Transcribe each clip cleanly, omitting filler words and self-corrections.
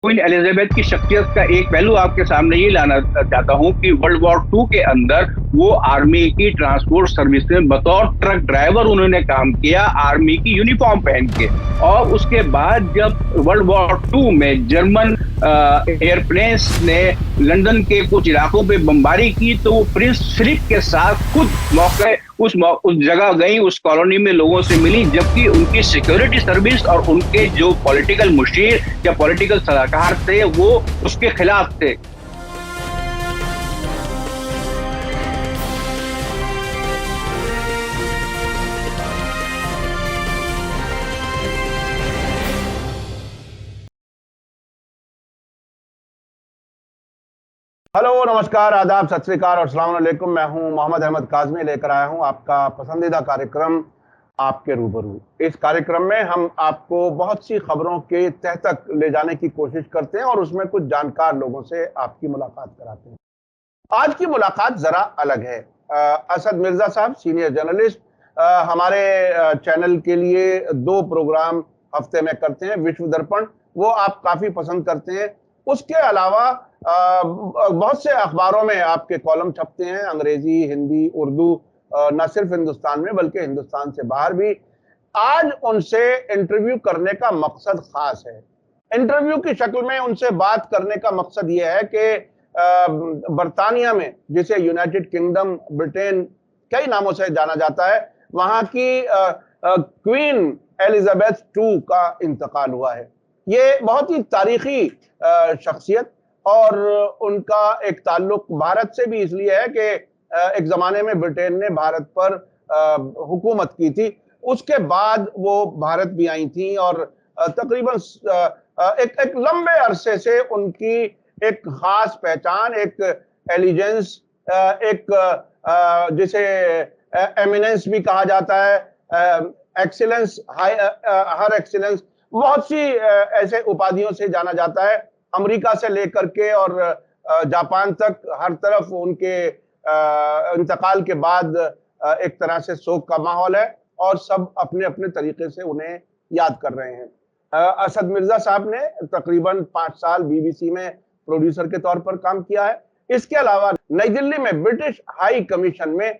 Queen Elizabeth की शख्सियत का एक पहलू आपके सामने ये लाना चाहता हूँ कि वर्ल्ड वॉर टू के अंदर वो आर्मी की ट्रांसपोर्ट सर्विस में बतौर ट्रक ड्राइवर उन्होंने काम किया, आर्मी की यूनिफॉर्म पहन के। और उसके बाद जब वर्ल्ड वॉर टू में जर्मन एयरप्लेन्स ने लंदन के कुछ इलाकों पे बमबारी की, तो वो प्रिंस फिलिप के साथ खुद मौके उस जगह गई, उस कॉलोनी में लोगों से मिली, जबकि उनकी सिक्योरिटी सर्विस और उनके जो पॉलिटिकल मुशीर या पॉलिटिकल सलाहकार थे वो उसके खिलाफ थे। हेलो, नमस्कार, आदाब, सत श्री अकाल और अस्सलाम वालेकुम। मैं हूं मोहम्मद अहमद काज़मी, लेकर आया हूं आपका पसंदीदा कार्यक्रम आपके रूबरू। इस कार्यक्रम में हम आपको बहुत सी खबरों के तह तक ले जाने की कोशिश करते हैं और उसमें कुछ जानकार लोगों से आपकी मुलाकात कराते हैं। आज की मुलाकात जरा अलग है। असद मिर्जा साहब, सीनियर जर्नलिस्ट, हमारे चैनल के लिए 2 प्रोग्राम हफ्ते में करते हैं। विश्व दर्पण, वो आप काफी पसंद करते हैं। उसके अलावा बहुत से अखबारों में आपके कॉलम छपते हैं, अंग्रेजी, हिंदी, उर्दू, न सिर्फ हिंदुस्तान में बल्कि हिंदुस्तान से बाहर भी। आज उनसे इंटरव्यू करने का मकसद खास है। इंटरव्यू की शक्ल में उनसे बात करने का मकसद यह है कि बर्तानिया में, जिसे यूनाइटेड किंगडम, ब्रिटेन, कई नामों से जाना जाता है, वहां की क्वीन एलिजाबेथ टू का इंतकाल हुआ है। ये बहुत ही तारीखी शख्सियत, और उनका एक ताल्लुक भारत से भी इसलिए है कि एक जमाने में ब्रिटेन ने भारत पर हुकूमत की थी। उसके बाद वो भारत भी आई थी और तकरीबन एक लंबे अरसे से उनकी एक खास पहचान, एक एलिजेंस, एक जिसे एमिनेंस भी कहा जाता है, एक्सीलेंस, हाई, हर एक्सीलेंस, बहुत सी ऐसे उपाधियों से जाना जाता है। अमेरिका से लेकर के और जापान तक हर तरफ उनके इंतकाल के बाद एक तरह से शोक का माहौल है और सब अपने अपने तरीके से उन्हें याद कर रहे हैं। असद मिर्जा साहब ने तकरीबन 5 साल बीबीसी में प्रोड्यूसर के तौर पर काम किया है। इसके अलावा नई दिल्ली में ब्रिटिश हाई कमीशन में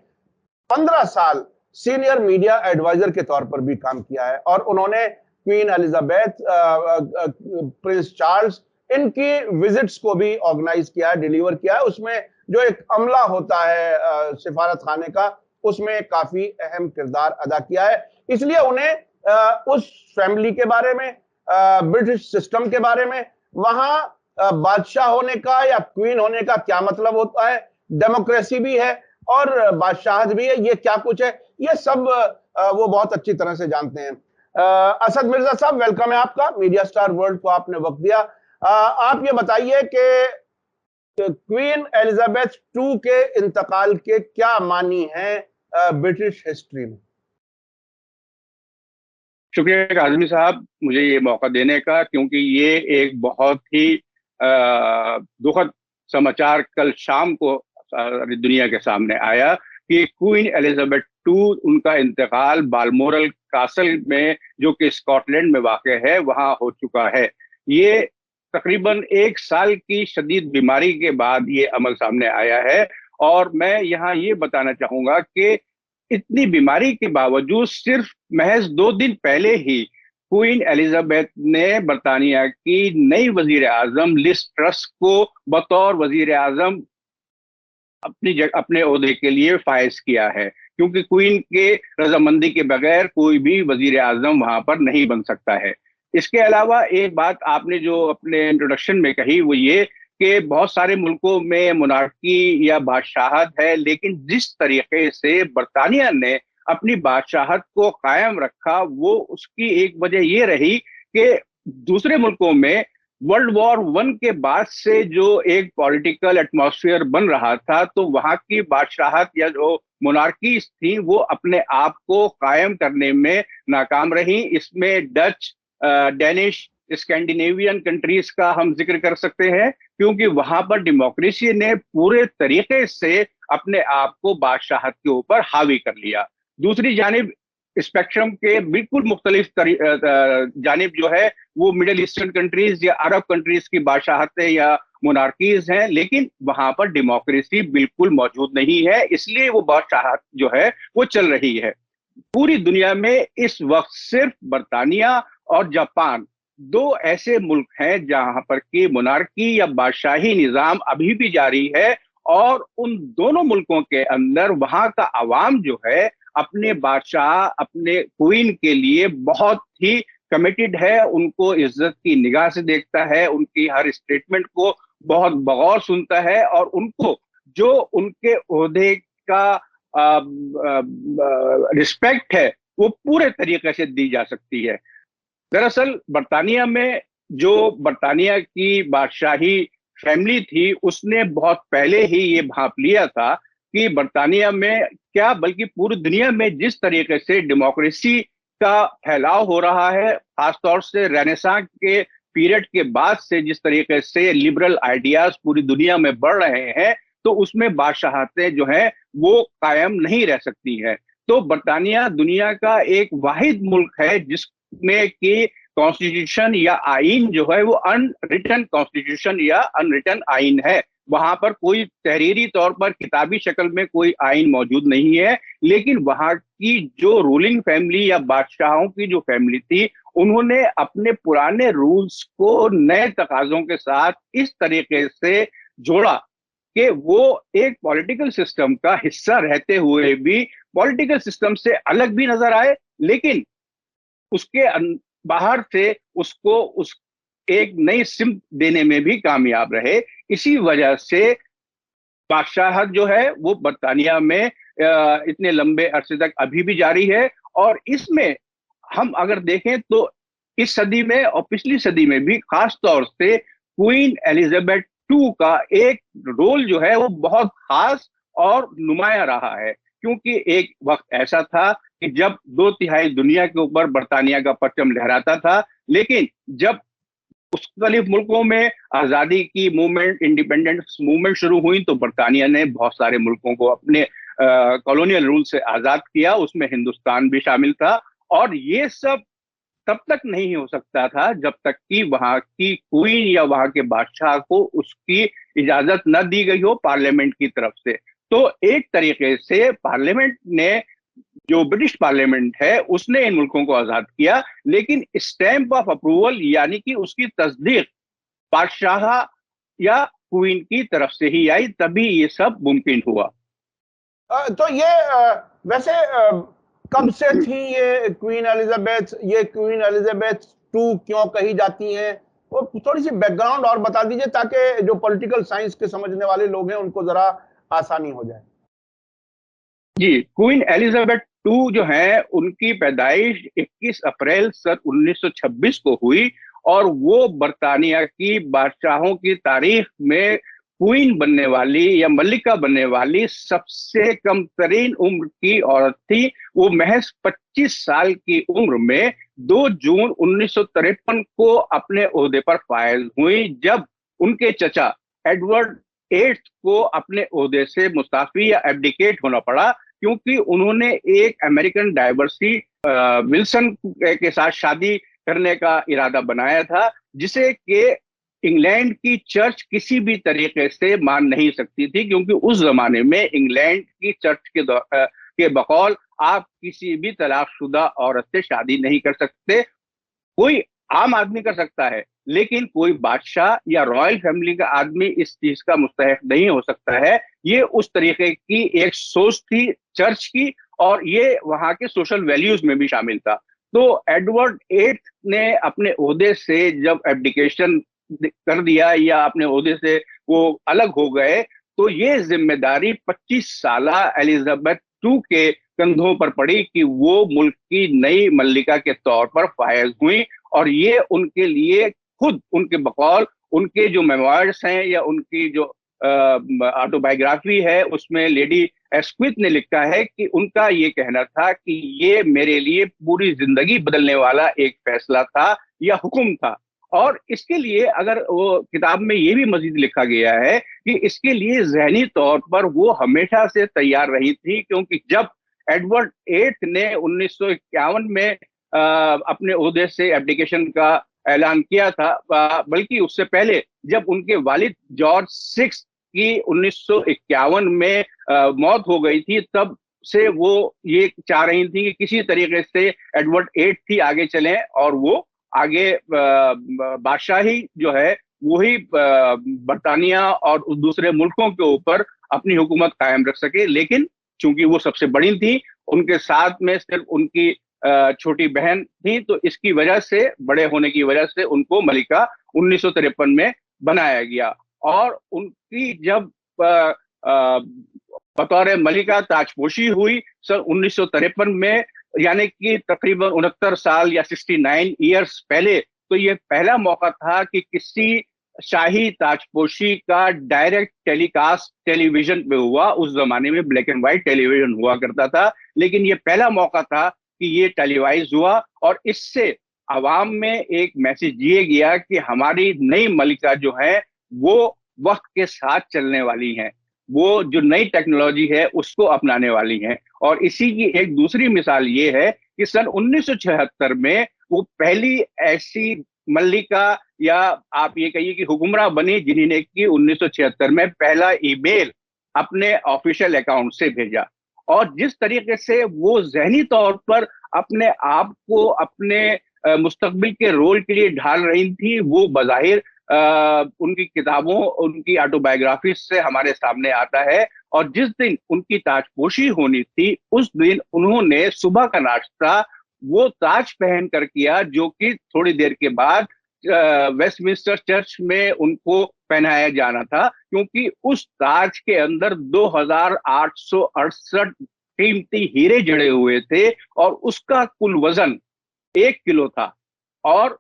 15 साल सीनियर मीडिया एडवाइजर के तौर पर भी काम किया है और उन्होंने क्वीन एलिजाबेथ, प्रिंस चार्ल्स, इनकी विजिट्स को भी ऑर्गेनाइज किया है, डिलीवर किया है। उसमें जो एक अमला होता है सिफारत खाने का, उसमें काफी अहम किरदार अदा किया है। इसलिए उन्हें उस फैमिली के बारे में, ब्रिटिश सिस्टम के बारे में, वहां बादशाह होने का या क्वीन होने का क्या मतलब होता है, डेमोक्रेसी भी है और बादशाहत भी है, ये क्या कुछ है, ये सब वो बहुत अच्छी तरह से जानते हैं। असद मिर्जा साहब, वेलकम है आपका। मीडिया स्टार वर्ल्ड को आपने वक्त दिया। आप ये बताइए कि क्वीन एलिजाबेथ टू के इंतकाल के क्या मानी हैं ब्रिटिश हिस्ट्री में। शुक्रिया काज़मी साहब, मुझे ये मौका देने का, क्योंकि ये एक बहुत ही दुखद समाचार कल शाम को दुनिया के सामने आया कि क्वीन एलिजाबेथ टू, उनका इंतकाल बालमोरल कासल में, जो कि स्कॉटलैंड में वाक़ है, वहां हो चुका है। ये तकरीबन 1 साल की शदीद बीमारी के बाद ये अमल सामने आया है। और मैं यहाँ ये बताना चाहूंगा कि इतनी बीमारी के बावजूद सिर्फ महज 2 दिन पहले ही क्वीन एलिजाबेथ ने बर्तानिया की नई वजीर आजम लिज ट्रस को बतौर वजीर आजम अपने ओहदे के लिए फायज किया है, क्योंकि क्वीन के रजामंदी के बगैर कोई भी वजीर आजम वहां पर नहीं बन सकता है। इसके अलावा एक बात आपने जो अपने इंट्रोडक्शन में कही, वो ये कि बहुत सारे मुल्कों में मोनार्की या बादशाहत है, लेकिन जिस तरीके से बरतानिया ने अपनी बादशाहत को कायम रखा, वो उसकी एक वजह ये रही कि दूसरे मुल्कों में वर्ल्ड वॉर 1 के बाद से जो एक पॉलिटिकल एटमॉस्फेयर बन रहा था, तो वहां की बादशाहत या जो मोनार्कीज थी वो अपने आप को कायम करने में नाकाम रही। इसमें डच, डेनिश, स्कैंडिनेवियन कंट्रीज का हम जिक्र कर सकते हैं, क्योंकि वहां पर डेमोक्रेसी ने पूरे तरीके से अपने आप को बादशाहत के ऊपर हावी कर लिया। दूसरी जानिब स्पेक्ट्रम के बिल्कुल मुख्तलिफ जानिब जो है वो मिडिल ईस्टर्न कंट्रीज या अरब कंट्रीज की बादशाहतें या मोनार्कीज हैं, लेकिन वहां पर डेमोक्रेसी बिल्कुल मौजूद नहीं है, इसलिए वो बादशाहत जो है वो चल रही है। पूरी दुनिया में इस वक्त सिर्फ बर्तानिया और जापान दो ऐसे मुल्क हैं जहां पर कि मोनार्की या बादशाही निजाम अभी भी जारी है, और उन दोनों मुल्कों के अंदर वहां का अवाम जो है अपने बादशाह, अपने क्वीन के लिए बहुत ही कमिटेड है, उनको इज्जत की निगाह से देखता है, उनकी हर स्टेटमेंट को बहुत बगौर सुनता है, और उनको जो उनके ओहदे का रिस्पेक्ट है वो पूरे तरीके से दी जा सकती है। दरअसल बर्तानिया में जो बर्तानिया की बादशाही फैमिली थी उसने बहुत पहले ही ये भांप लिया था कि बर्तानिया में क्या बल्कि पूरी दुनिया में जिस तरीके से डेमोक्रेसी का फैलाव हो रहा है, खासतौर से रेनेसां के पीरियड के बाद से जिस तरीके से लिबरल आइडियाज पूरी दुनिया में बढ़ रहे हैं, तो उसमें बादशाहतें जो है वो कायम नहीं रह सकती हैं। तो बर्तानिया दुनिया का एक वाहिद मुल्क है जिसमें कि कॉन्स्टिट्यूशन या आइन जो है वो अनरिटन कॉन्स्टिट्यूशन या अनरिटन आइन है। वहां पर कोई तहरीरी तौर पर किताबी शक्ल में कोई आइन मौजूद नहीं है, लेकिन वहां की जो रूलिंग फैमिली या बादशाहों की जो फैमिली थी उन्होंने अपने पुराने रूल्स को नए तकाजों के साथ इस तरीके से जोड़ा कि वो एक पॉलिटिकल सिस्टम का हिस्सा रहते हुए भी पॉलिटिकल सिस्टम से अलग भी नजर आए, लेकिन उसके बाहर से उसको उस एक नई सिमत देने में भी कामयाब रहे। इसी वजह से बादशाहत जो है वो बर्तानिया में इतने लंबे अरसे तक अभी भी जारी है। और इसमें हम अगर देखें तो इस सदी में और पिछली सदी में भी खास तौर से क्वीन एलिजाबेथ टू का एक रोल जो है वो बहुत खास और नुमाया रहा है, क्योंकि एक वक्त ऐसा था कि जब 2/3 दुनिया के ऊपर बर्तानिया का परचम लहराता था, लेकिन जब मुख्तलिफ मुल्कों में आज़ादी की मूवमेंट, इंडिपेंडेंस मूवमेंट शुरू हुई, तो बर्तानिया ने बहुत सारे मुल्कों को अपने कॉलोनियल रूल से आज़ाद किया, उसमें हिंदुस्तान भी शामिल था। और ये सब तब तक नहीं हो सकता था जब तक कि वहां की क्वीन या वहां के बादशाह को उसकी इजाजत न दी गई हो पार्लियामेंट की तरफ से। तो एक तरीके से पार्लियामेंट ने, जो ब्रिटिश पार्लियामेंट है, उसने इन मुल्कों को आजाद किया, लेकिन स्टैंप ऑफ अप्रूवल यानी कि उसकी तस्दीक बादशाह या क्वीन की तरफ से ही आई, तभी ये सब मुमकिन हुआ। तो ये वैसे कब से थी ये क्वीन एलिजाबेथ? ये क्वीन एलिजाबेथ टू क्यों कही जाती हैं? वो थोड़ी सी बैकग्राउंड और बता दीजिए ताकि जो पॉलिटिकल साइंस के समझने वाले लोग हैं उनको जरा आसानी हो जाए। जी, क्वीन एलिजाबेथ टू जो है उनकी पैदाइश 21 अप्रैल सन 1926 को हुई, और वो बर्तानिया की बादशाहों की तारीख में क्वीन बनने वाली या मल्लिका बनने वाली सबसे कम तरीन उम्र की औरत थी। वो महज 25 साल की उम्र में 2 जून 1953 को अपने ओहदे पर फायज हुई, जब उनके चचा एडवर्ड 8 को अपने ओहदे से मुस्ताफी या एब्डिकेट होना पड़ा, क्योंकि उन्होंने एक अमेरिकन डाइवर्सी विल्सन के साथ शादी करने का इरादा बनाया था, जिसे कि इंग्लैंड की चर्च किसी भी तरीके से मान नहीं सकती थी, क्योंकि उस जमाने में इंग्लैंड की चर्च के बकौल आप किसी भी तलाकशुदा औरत से शादी नहीं कर सकते। कोई आम आदमी कर सकता है, लेकिन कोई बादशाह या रॉयल फैमिली का आदमी इस चीज का मुस्तहक नहीं हो सकता है। ये उस तरीके की एक सोच थी चर्च की, और ये वहां के सोशल वैल्यूज में भी शामिल था। तो एडवर्ड 8 ने अपने ओहदे से जब एब्डिकेशन कर दिया या अपने ओहदे से वो अलग हो गए, तो ये जिम्मेदारी 25 साला एलिजाबेथ टू के कंधों पर पड़ी कि वो मुल्क की नई मल्लिका के तौर पर फायज हुई। और ये उनके लिए खुद उनके बकौल उनके जो मेमोइर्स हैं या उनकी जो ऑटोबायोग्राफी है, उसमें लेडी एस्क्विथ ने लिखा है कि उनका ये कहना था कि ये मेरे लिए पूरी जिंदगी बदलने वाला एक फैसला था या हुक्म था। और इसके लिए अगर वो किताब में ये भी मजीद लिखा गया है कि इसके लिए जहनी तौर पर वो हमेशा से तैयार रही थी, क्योंकि जब एडवर्ड एट ने 1951 में अपने ओहदे से एब्डिकेशन का ऐलान किया था, बल्कि उससे पहले जब उनके वालिद जॉर्ज सिक्स की 1951 में मौत हो गई थी, तब से वो ये चाह रही थी कि किसी तरीके से एडवर्ड एट ही आगे चलें और वो आगे बादशाही जो है वही बरतानिया और दूसरे मुल्कों के ऊपर अपनी हुकूमत कायम रख सके। लेकिन चूंकि वो सबसे बड़ी थी, उनके साथ में सिर्फ उनकी छोटी बहन थी, तो इसकी वजह से, बड़े होने की वजह से उनको मलिका 1953 में बनाया गया। और उनकी जब बतौर मलिका ताजपोशी हुई सन 1953 में, यानी कि तकरीबन 69 साल या 69 ईयर्स पहले, तो ये पहला मौका था कि किसी शाही ताजपोशी का डायरेक्ट टेलीकास्ट टेलीविजन पे हुआ। उस जमाने में ब्लैक एंड व्हाइट टेलीविजन हुआ करता था, लेकिन ये पहला मौका था कि ये टेलीवाइज हुआ और इससे आवाम में एक मैसेज दिया गया कि हमारी नई मलिका जो है वो वक्त के साथ चलने वाली हैं, वो जो नई टेक्नोलॉजी है उसको अपनाने वाली हैं। और इसी की एक दूसरी मिसाल ये है कि सन 1976 में वो पहली ऐसी मल्लिका, या आप ये कहिए कि हुक्मरां बनी, जिन्होंने की 1976 में पहला ईमेल अपने ऑफिशियल अकाउंट से भेजा। और जिस तरीके से वो जहनी तौर पर अपने आप को अपने मुस्तकबिल के रोल के लिए ढाल रही थी, वो बज़ाहिर उनकी किताबों, उनकी ऑटोबायोग्राफी से हमारे सामने आता है। और जिस दिन उनकी ताजपोशी होनी थी, उस दिन उन्होंने सुबह का नाश्ता वो ताज पहन कर किया, जो कि थोड़ी देर के बाद वेस्टमिंस्टर चर्च में उनको पहनाया जाना था, क्योंकि उस ताज के अंदर 2868 कीमती हीरे जड़े हुए थे और उसका कुल वजन 1 किलो था। और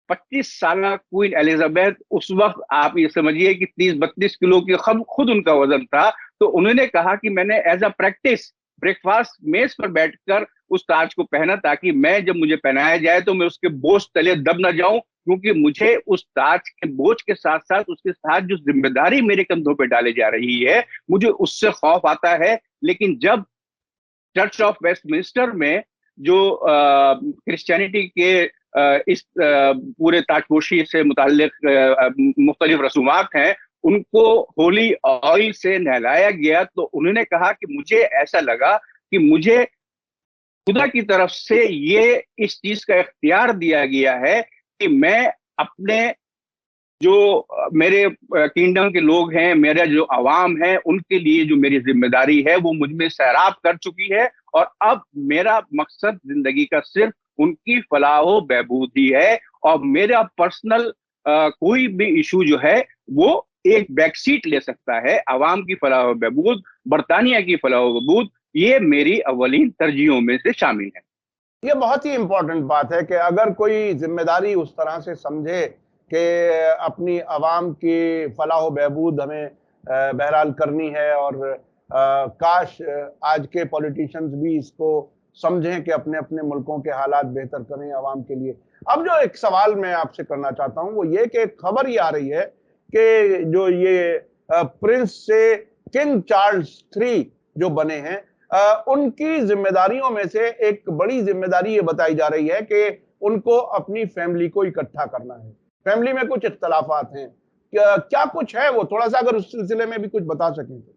25 साल क्वीन एलिजाबेथ उस वक्त, आप ये समझिए कि 30-32 किलो की खुद उनका वजन था। तो उन्होंने कहा कि मैंने एज अ प्रैक्टिस ब्रेकफास्ट मेज पर बैठकर उस ताज को पहना, ताकि मैं जब मुझे पहनाया जाए तो मैं उसके बोझ तले दब न जाऊं, क्योंकि मुझे उस ताज के बोझ के साथ साथ उसके साथ जो जिम्मेदारी मेरे कंधों पे डाले जा रही है, मुझे उससे खौफ आता है। लेकिन जब चर्च ऑफ वेस्टमिंस्टर में जो क्रिश्चियनिटी के इस पूरे ताजपोशी से मुताल्लिक मुख्तलिफ रसूमात हैं, उनको होली ऑयल से नहलाया गया, तो उन्होंने कहा कि मुझे ऐसा लगा कि मुझे खुदा की तरफ से ये इस चीज का इख्तियार दिया गया है कि मैं अपने जो मेरे किंगडम के लोग हैं, मेरा जो अवाम है, उनके लिए जो मेरी जिम्मेदारी है वो मुझ में सैराब कर चुकी है। और अब मेरा मकसद जिंदगी का सिर्फ उनकी फलाह बहबूद ही है, और मेरा पर्सनल कोई भी इशू जो है वो एक बैक सीट ले सकता है। अवाम की फलाह बहबूद, बरतानिया की फलाह बहबूद, ये मेरी अवलीन तरजीहों में से शामिल है। ये बहुत ही इंपॉर्टेंट बात है कि अगर कोई जिम्मेदारी उस तरह से समझे कि अपनी आवाम की फलाह बहबूद हमें बहरहाल करनी है, और काश आज के पॉलिटिशियंस भी इसको समझें कि अपने अपने मुल्कों के हालात बेहतर करें आवाम के लिए। अब जो एक सवाल मैं आपसे करना चाहता हूं वो ये कि खबर ये आ रही है कि जो ये प्रिंस से किंग चार्ल्स III जो बने हैं, उनकी जिम्मेदारियों में से एक बड़ी जिम्मेदारी ये बताई जा रही है कि उनको अपनी फैमिली को इकट्ठा करना है। फैमिली में कुछ इख्तलाफात हैं, क्या कुछ है वो, थोड़ा सा अगर उस सिलसिले में भी कुछ बता सकें तो।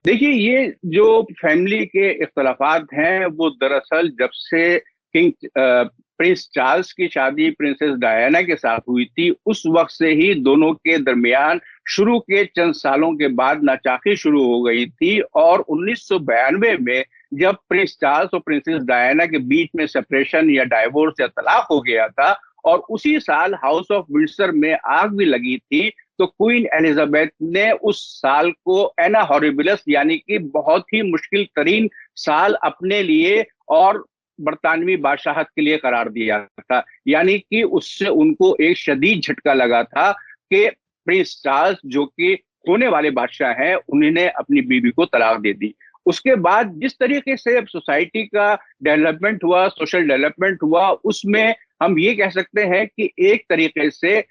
देखिए, ये जो फैमिली के इख्तलाफात हैं वो दरअसल जब से प्रिंस चार्ल्स की शादी प्रिंसेस डायना के साथ हुई थी, उस वक्त से ही दोनों के दरमियान शुरू के चंद सालों के बाद नाचाकी शुरू हो गई थी। और 1992 में जब प्रिंस चार्ल्स और प्रिंसेस डायना के बीच में सेपरेशन या डाइवोर्स या तलाक हो गया था, और उसी साल हाउस ऑफ विंडसर में आग भी लगी थी, तो क्वीन एलिजाबेथ ने उस साल को एना हॉरिबिलस, यानी कि बहुत ही मुश्किल तरीन साल अपने लिए और बरतानवी बादशाहत के लिए करार दिया था। यानी कि उससे उनको एक शदीद झटका लगा था कि प्रिंस चार्ल्स, जो कि होने वाले बादशाह हैं, उन्होंने अपनी बीवी को तलाक दे दी। उसके बाद जिस तरीके से सोसाइटी का डेवलपमेंट हुआ, सोशल डेवलपमेंट हुआ, उसमें हम ये कह सकते हैं कि एक तरीके से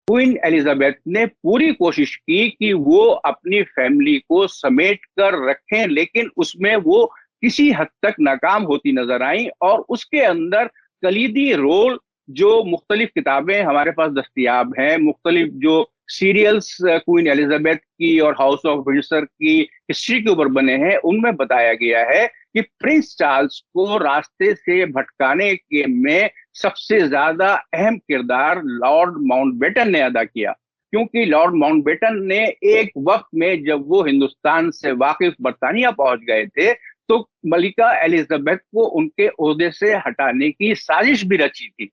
क्वीन एलिजाबेथ ने पूरी कोशिश की कि वो अपनी फैमिली को समेट कर रखें, लेकिन उसमें वो किसी हद तक नाकाम होती नजर आई, और उसके अंदर कलीदी रोल जो मुख्तलिफ किताबें हमारे पास दस्तियाब हैं, मुख्तलिफ जो सीरियल्स क्वीन एलिजाबेथ की और हाउस ऑफ विंडसर की हिस्ट्री के ऊपर बने हैं, उनमें बताया गया है कि प्रिंस चार्ल्स को रास्ते से भटकाने के में सबसे ज्यादा अहम किरदार लॉर्ड माउंटबेटन ने अदा किया। क्योंकि लॉर्ड माउंटबेटन ने एक वक्त में, जब वो हिंदुस्तान से वाकिफ बरतानिया पहुंच गए थे, तो मलिका एलिजाबेथ को उनके ओहदे से हटाने की साजिश भी रची थी।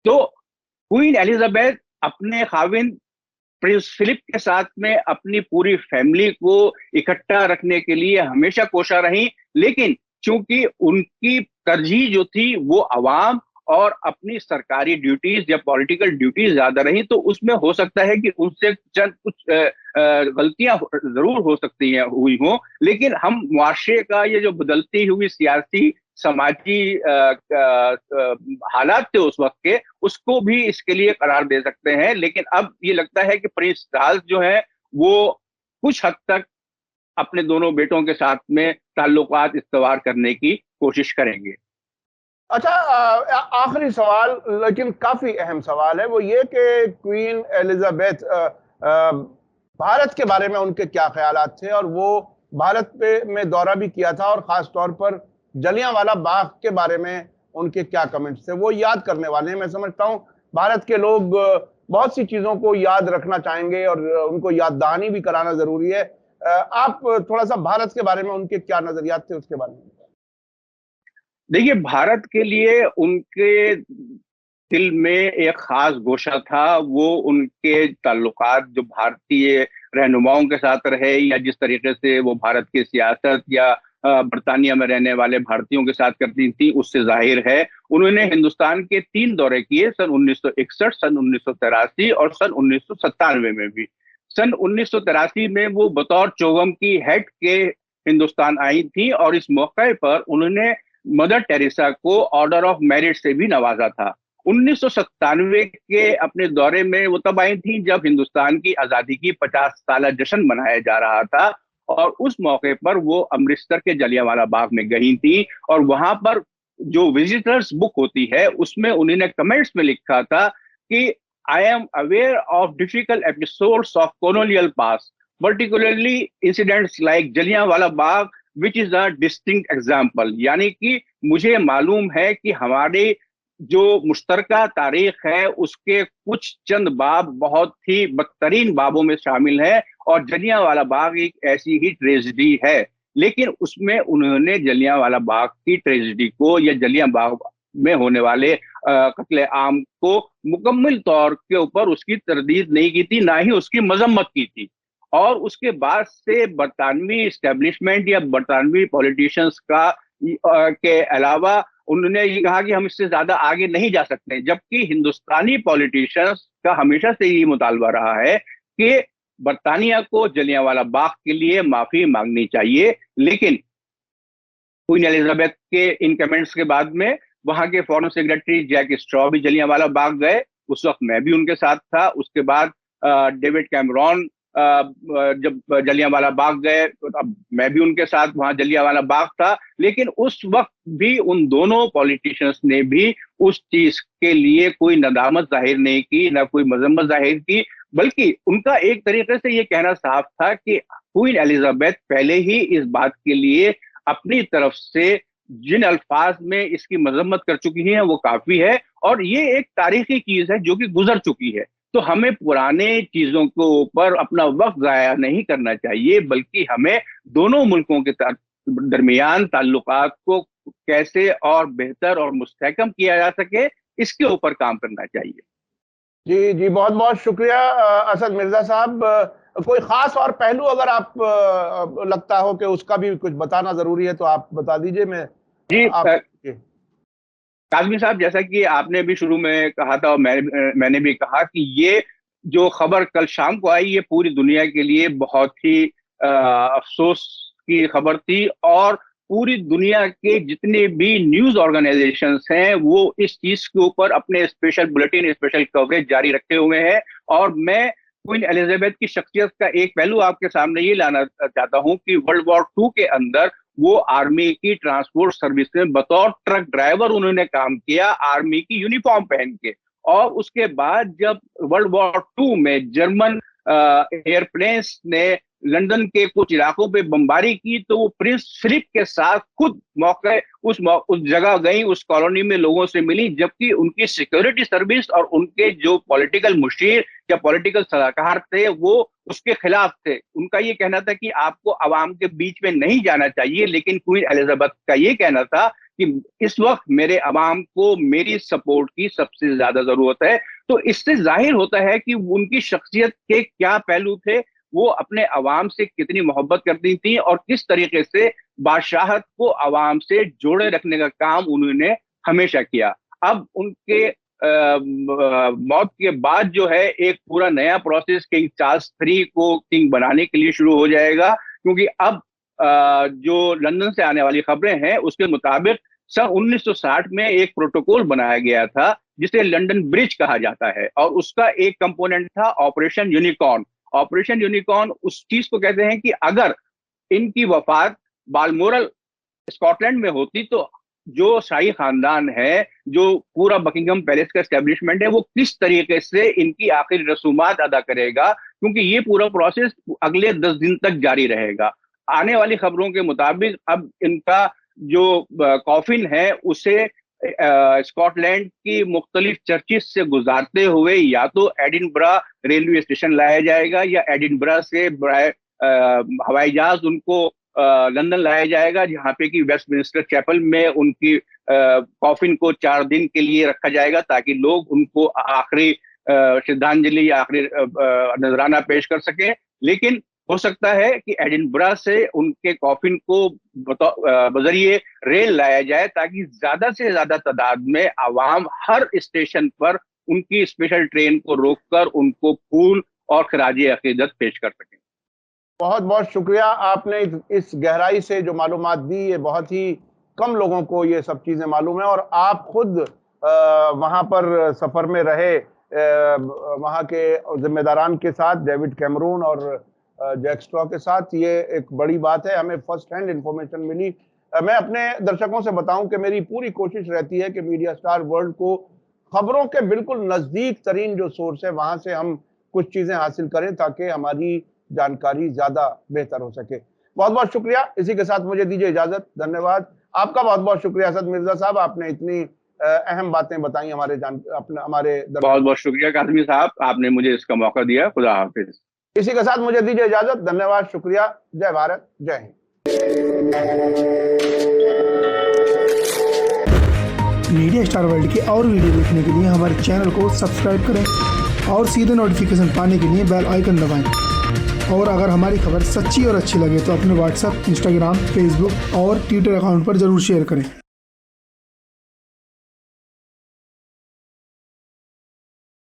तो क्वीन एलिजाबेथ अपने खाविंद प्रिंस फिलिप के साथ में अपनी पूरी फैमिली को इकट्ठा रखने के लिए हमेशा कोशा रही, लेकिन चूंकि उनकी तरजीह जो थी वो अवाम और अपनी सरकारी ड्यूटीज या पॉलिटिकल ड्यूटीज ज्यादा रही, तो उसमें हो सकता है कि उनसे चंद कुछ गलतियां जरूर हो सकती हैं, हुई हों, लेकिन हम मुआशरे का ये जो बदलती हुई सियासी समाजी हालात थे उस वक्त के, उसको भी इसके लिए करार दे सकते हैं। लेकिन अब ये लगता है कि प्रिंस चार्ल्स जो है वो कुछ हद तक अपने दोनों बेटों के साथ में ताल्लुकात इस्तवार करने की कोशिश करेंगे। अच्छा, आखिरी सवाल, लेकिन काफी अहम सवाल है, वो ये कि क्वीन एलिजाबेथ भारत के बारे में उनके क्या ख्यालात थे, और वो भारत में दौरा भी किया था, और खास तौर पर जलियांवाला बाग के बारे में उनके क्या कमेंट्स थे, वो याद करने वाले हैं। मैं समझता हूं भारत के लोग बहुत सी चीजों को याद रखना चाहेंगे और उनको याद दहानी भी कराना जरूरी है। आप थोड़ा सा भारत के बारे में उनके क्या नजरियात थे उसके बारे में। देखिए, भारत के लिए उनके दिल में एक खास गोशा था। वो उनके ताल्लुकात जो भारतीय रहनुमाओं के साथ रहे, या जिस तरीके से वो भारत की सियासत या बरतानिया में रहने वाले भारतीयों के साथ करती थी, उससे जाहिर है। उन्होंने हिंदुस्तान के 3 दौरे किए, सन 1961, सन 1983 और सन 1997 में भी। सन 1983 में वो बतौर चौगम की हेड के हिंदुस्तान आई थी, और इस मौके पर उन्होंने मदर टेरेसा को ऑर्डर ऑफ मेरिट से भी नवाजा था। 1997 के अपने दौरे में वो तब आई थी जब हिंदुस्तान की आजादी की 50 साल जश्न मनाया जा रहा था, और उस मौके पर वो अमृतसर के जलियांवाला बाग में गई थी, और वहां पर जो विजिटर्स बुक होती है उसमें उन्होंने कमेंट्स में लिखा था कि I am aware of difficult episodes of colonial past, particularly incidents like Jallianwala Bagh which is a distinct example. यानी कि मुझे मालूम है कि हमारे जो मुश्तरका तारीख है उसके कुछ चंद बाब बहुत ही बदतरीन बाबों में शामिल है, और जलियांवाला बाग एक ऐसी ही ट्रेजिडी है। लेकिन उसमें उन्होंने जलियांवाला बाग की ट्रेजिडी को या जलियां बाग में होने वाले कत्ले आम को मुकम्मल तौर के ऊपर उसकी तरदीद नहीं की थी, ना ही उसकी मजम्मत की थी। और उसके बाद से बरतानवी इस्टेब्लिशमेंट या बरतानवी पॉलिटिशियंस का के अलावा उन्होंने ये कहा कि हम इससे ज्यादा आगे नहीं जा सकते, जबकि हिंदुस्तानी पॉलिटिशियंस का हमेशा से ये मुतालबा रहा है कि बरतानिया को जलियांवाला बाग के लिए माफी मांगनी चाहिए। लेकिन क्वीन एलिजाबेथ के इन कमेंट्स के बाद में वहां के फॉरेन सेक्रेटरी जैक स्ट्रॉ भी जलियांवाला बाग गए। उस वक्त मैं भी उनके साथ था। उसके बाद डेविड कैमरॉन जब जलियांवाला बाग गए, अब मैं भी उनके साथ वहां जलियांवाला बाग था। लेकिन उस वक्त भी उन दोनों पॉलिटिशियंस ने भी उस चीज के लिए कोई नदामत जाहिर नहीं की, ना कोई मजम्मत जाहिर की, बल्कि उनका एक तरीके से ये कहना साफ था कि क्वीन एलिजाबेथ पहले ही इस बात के लिए अपनी तरफ से जिन अल्फाज में इसकी मजम्मत कर चुकी हैं वो काफी है, और ये एक तारीखी चीज है जो कि गुजर चुकी है। तो हमें पुराने चीजों के ऊपर अपना वक्त जाया नहीं करना चाहिए, बल्कि हमें दोनों मुल्कों के दरमियान ताल्लुकात को कैसे और बेहतर और मुस्तहकम किया जा सके, इसके ऊपर काम करना चाहिए। जी जी, बहुत बहुत शुक्रिया असद मिर्जा साहब। कोई खास और पहलू अगर आप लगता हो कि उसका भी कुछ बताना जरूरी है तो आप बता दीजिए। मैं जी आप काजमी साहब, जैसा कि आपने भी शुरू में कहा था और मैंने भी कहा कि ये जो खबर कल शाम को आई, ये पूरी दुनिया के लिए बहुत ही अफसोस की खबर थी, और पूरी दुनिया के जितने भी न्यूज ऑर्गेनाइजेशंस हैं वो इस चीज के ऊपर अपने स्पेशल बुलेटिन, स्पेशल कवरेज जारी रखे हुए हैं। और मैं क्वीन एलिजाबेथ की शख्सियत का एक पहलू आपके सामने ये लाना चाहता हूं कि वर्ल्ड वॉर 2 के अंदर वो आर्मी की ट्रांसपोर्ट सर्विस में बतौर ट्रक ड्राइवर उन्होंने काम किया, आर्मी की यूनिफॉर्म पहन के। और उसके बाद जब वर्ल्ड वॉर 2 में जर्मन एयरप्लेन्स ने लंदन के कुछ इलाकों पे बमबारी की, तो वो प्रिंस फिलिप के साथ खुद उस जगह गई, उस कॉलोनी में लोगों से मिली, जबकि उनकी सिक्योरिटी सर्विस और उनके जो पॉलिटिकल मुशीर या पॉलिटिकल सलाहकार थे वो उसके खिलाफ थे। उनका ये कहना था कि आपको आवाम के बीच में नहीं जाना चाहिए, लेकिन क्वीन एलिजाबेथ का ये कहना था कि इस वक्त मेरे अवाम को मेरी सपोर्ट की सबसे ज्यादा जरूरत है। तो इससे जाहिर होता है कि उनकी शख्सियत के क्या पहलू थे, वो अपने अवाम से कितनी मोहब्बत करती थी और किस तरीके से बादशाहत को अवाम से जोड़े रखने का काम उन्होंने हमेशा किया। अब उनके मौत के बाद जो है एक पूरा नया प्रोसेस किंग चार्ल्स III को किंग बनाने के लिए शुरू हो जाएगा, क्योंकि अब जो लंदन से आने वाली खबरें हैं उसके मुताबिक सन 1960 में एक प्रोटोकॉल बनाया गया था जिसे लंदन ब्रिज कहा जाता है, और उसका एक कंपोनेंट था ऑपरेशन यूनिकॉर्न। ऑपरेशन यूनिकॉर्न उस चीज को कहते हैं कि अगर इनकी वफात बालमोरल स्कॉटलैंड में होती तो जो शाही खानदान है, जो पूरा बकिंगम पैलेस का एस्टेब्लिशमेंट है, वो किस तरीके से इनकी आखिरी रसूमात अदा करेगा, क्योंकि ये पूरा प्रोसेस अगले 10 दिन तक जारी रहेगा। आने वाली खबरों के मुताबिक अब इनका जो कॉफिन है उसे स्कॉटलैंड की मुख्तलिफ चर्चिस से गुजारते हुए या तो एडिनबरा रेलवे स्टेशन लाया जाएगा या एडिनबरा से हवाई जहाज उनको लंदन लाया जाएगा, जहाँ पे कि वेस्टमिंस्टर चैपल में उनकी कॉफिन को 4 दिन के लिए रखा जाएगा ताकि लोग उनको आखिरी श्रद्धांजलि या आखिरी नजराना पेश कर सकें। लेकिन हो सकता है कि एडिनबरा से उनके कॉफिन को बजरिए रेल लाया जाए ताकि ज्यादा से ज्यादा तादाद में आवाम हर स्टेशन पर उनकी स्पेशल ट्रेन को रोककर उनको फूल और खराजे अकीदत पेश कर सकें। बहुत बहुत शुक्रिया, आपने इस गहराई से जो मालूमात दी, ये बहुत ही कम लोगों को ये सब चीज़ें मालूम है। और आप खुद वहाँ पर सफ़र में रहे, वहाँ के जिम्मेदारान के साथ, डेविड कैमरून और जैक स्ट्रॉ के साथ, ये एक बड़ी बात है, हमें फर्स्ट हैंड इंफॉर्मेशन मिली। मैं अपने दर्शकों से बताऊं कि मेरी पूरी कोशिश रहती है कि मीडिया स्टार वर्ल्ड को खबरों के बिल्कुल नज़दीक तरीन जो सोर्स है वहाँ से हम कुछ चीज़ें हासिल करें ताकि हमारी जानकारी ज़्यादा बेहतर हो सके। बहुत बहुत शुक्रिया, इसी के साथ मुझे दीजिए इजाज़त, धन्यवाद। आपका बहुत बहुत शुक्रिया असद मिर्जा साहब, आपने इतनी अहम बातें बताई हमारे बहुत बहुत शुक्रिया काज़मी साहब, आपने मुझे इसका मौका दिया। खुदा हाफिज। इसी के साथ मुझे दीजिए इजाजत, धन्यवाद, शुक्रिया, जय भारत, जय हिंद। मीडिया स्टार वर्ल्ड के और वीडियो देखने के लिए हमारे चैनल को सब्सक्राइब करें और सीधे नोटिफिकेशन पाने के लिए बेल आइकन दबाएं। और अगर हमारी खबर सच्ची और अच्छी लगे तो अपने व्हाट्सएप, इंस्टाग्राम, फेसबुक और ट्विटर अकाउंट पर जरूर शेयर करें।